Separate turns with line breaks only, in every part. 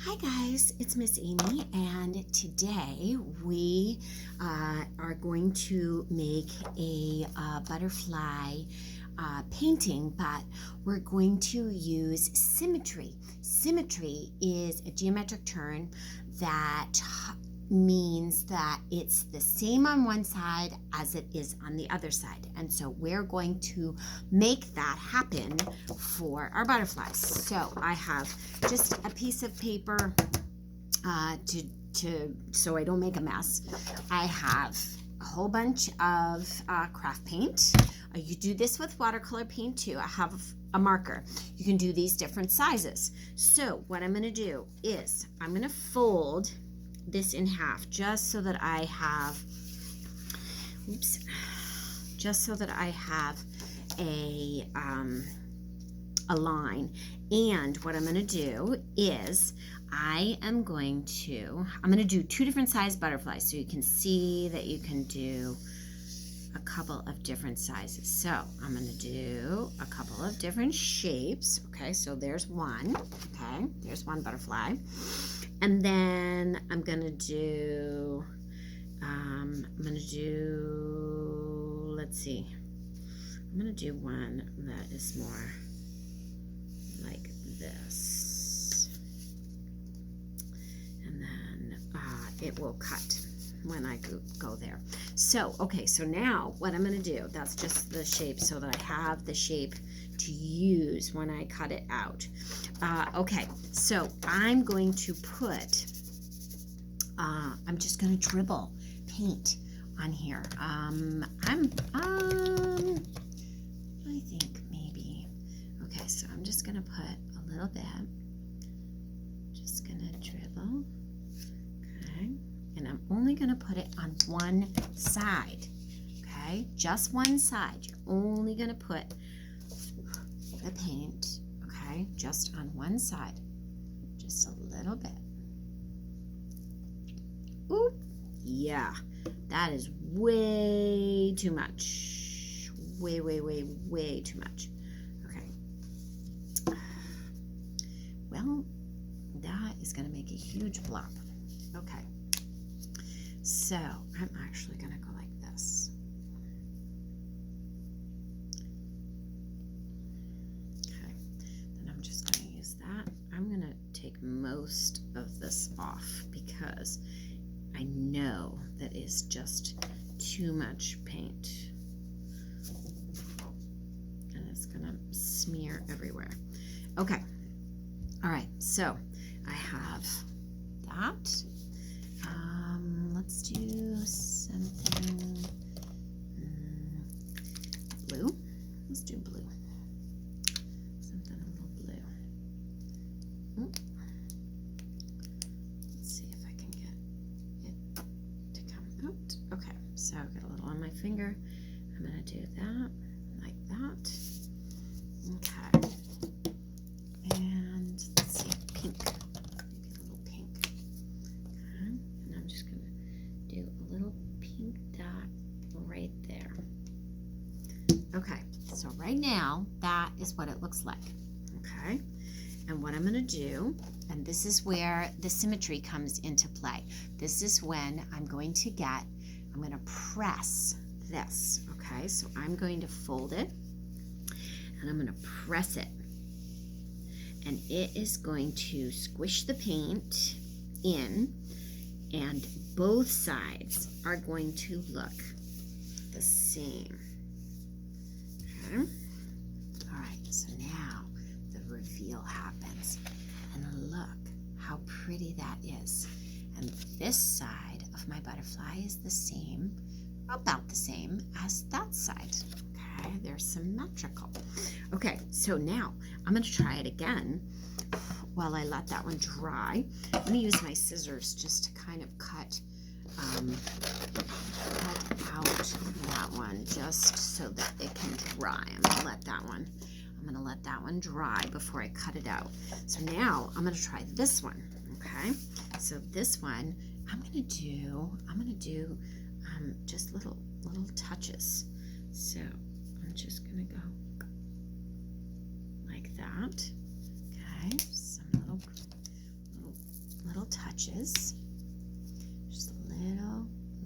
Hi guys, it's Miss Amy, and today we are going to make a butterfly painting, but we're going to use symmetry. Symmetry is a geometric term that means that it's the same on one side as it is on the other side, and so we're going to make that happen for our butterflies. So I have just a piece of paper so I don't make a mess. I have a whole bunch of craft paint. You do this with watercolor paint too. I have a marker. You can do these different sizes. So what I'm going to do is I'm going to fold this in half just so that I have a line. And what I'm going to do is I'm going to do two different size butterflies so you can see that you can do a couple of different sizes. So I'm going to do a couple of different shapes. Okay, so there's one. Okay, there's one butterfly. And then I'm going to do, let's see. I'm going to do one that is more like this. And then it will cut when I go there. So, okay, so now what I'm going to do, that's just the shape so that I have the shape to use when I cut it out. Okay, so I'm going to put, I'm just going to dribble paint on here. I think maybe, okay, so I'm just going to put a little bit, just going to dribble, okay, and I'm only going to put it on one side, okay, just one side. You're only going to put the paint, okay, just on one side, just a little bit. Ooh, yeah, that is way too much. Way too much. Okay. Well, that is going to make a huge blob. Okay. So I'm actually going to go like this. Okay. Then I'm just going to use that. I'm going to take most of this off because I know that is just too much paint. And it's going to smear everywhere. Okay. All right. So I have that. Let's do something blue. Let's do blue. Something a little blue. Let's see if I can get it to come out. Okay, so I've got a little on my finger. I'm going to do that like that. Okay. And let's see, pink. Maybe a little pink. Okay. And I'm just going to do a little pink dot right there. Okay, so right now that is what it looks like. Okay, and what I'm going to do, and this is where the symmetry comes into play. This is when I'm going to press this. Okay, so I'm going to fold it and I'm going to press it, and it is going to squish the paint in, and both sides are going to look the same. Okay. All right, so now the reveal happens, and look how pretty that is. And this side of my butterfly is the same, about the same as that side. Okay, they're symmetrical. Okay, so now I'm going to try it again while I let that one dry. I'm going to use my scissors just to kind of cut out that one just so that it can dry. I'm going to let that one dry before I cut it out. So now I'm going to try this one. Okay, so this one I'm going to do just little touches. So I'm just going to go like that. Okay, touches. Just a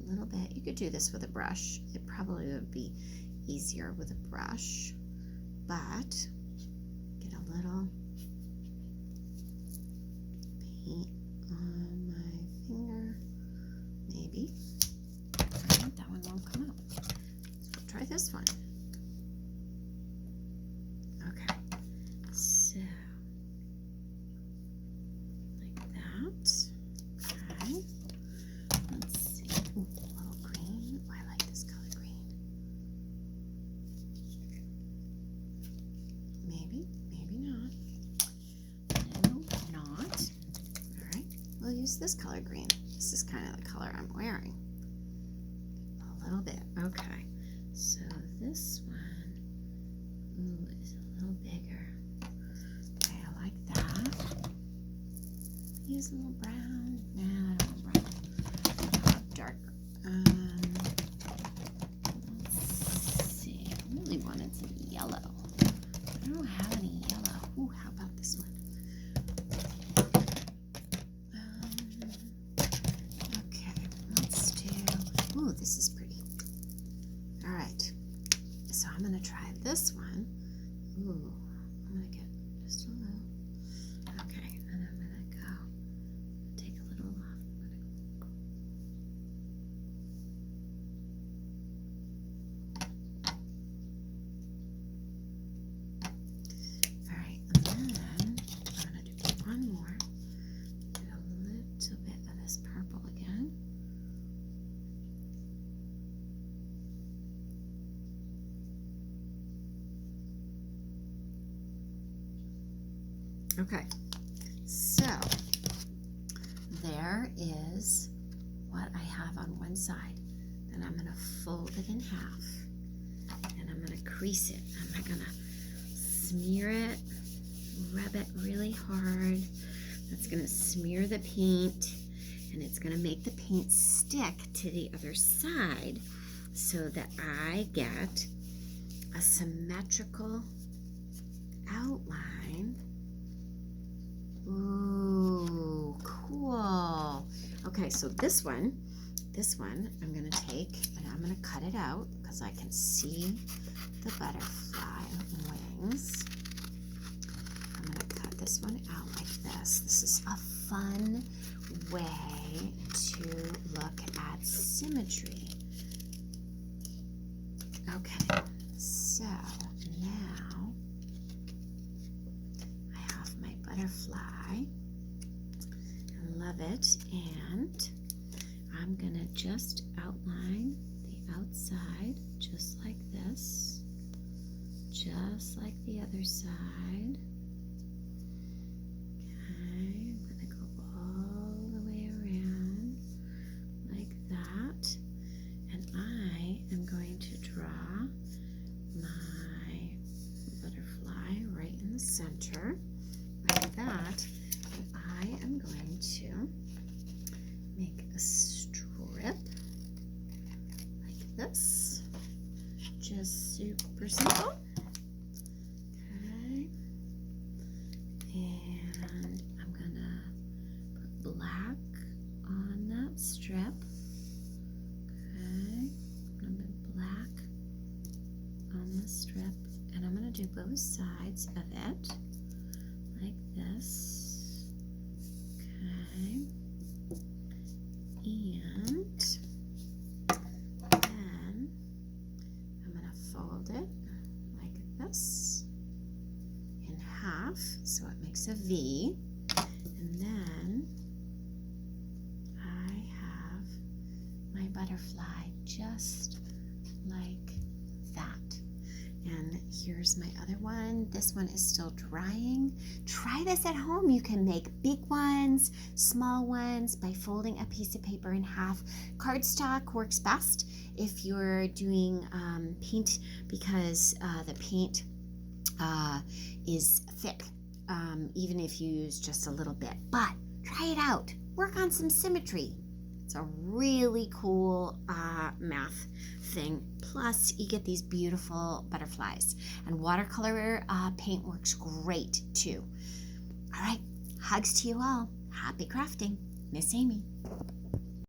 little bit. You could do this with a brush. It probably would be easier with a brush, but get a little paint on my finger, maybe. Right, that one won't come out. So we'll try this one. Okay, so like that. Okay, let's see. Ooh, a little green. Oh, I like this color green. Maybe, maybe not. No, not. All right, we'll use this color green. This is kind of the color I'm wearing. A little bit. Okay, so this one, ooh, is a little bigger. Okay, I like that. Use a little brown. Nah, I don't want brown. Darker. Let's see. I really wanted some yellow. I don't have any yellow. Ooh, how about this one? Okay, let's do. Ooh, this is pretty. All right, so I'm gonna try this one. Ooh, I'm gonna get just a little. Okay, and I'm gonna go take a little off. All right, and then I'm gonna do one more. Get a little bit of this purple again. Okay, so there is what I have on one side. Then I'm going to fold it in half and I'm going to crease it. I'm going to smear it, rub it really hard. That's going to smear the paint and it's going to make the paint stick to the other side so that I get a symmetrical outline. Ooh, cool. Okay, so this one I'm gonna take and I'm gonna cut it out because I can see the butterfly wings. I'm gonna cut this one out like this. This is a fun way to look at symmetry. Okay, so now I have my butterfly. I love it, and I'm gonna just outline the outside just like this, just like the other side. Okay, I'm gonna go all the way around like that, and I am going to draw my butterfly right in the center like that, and I am going to make a strip like this, just super simple. Okay, and I'm gonna put black on that strip. Okay, I'm gonna put black on the strip, and I'm gonna do both sides of it like this. Okay, and then I'm gonna fold it like this in half so it makes a V, and then I have my butterfly just like that. And here's my other one. This one is still drying. Try this at home. You can make big ones, small ones by folding a piece of paper in half. Cardstock works best if you're doing paint because the paint is thick, even if you use just a little bit. But try it out. Work on some symmetry. It's a really cool math thing. Plus, you get these beautiful butterflies. And watercolor paint works great too. All right, hugs to you all. Happy crafting. Miss Amy.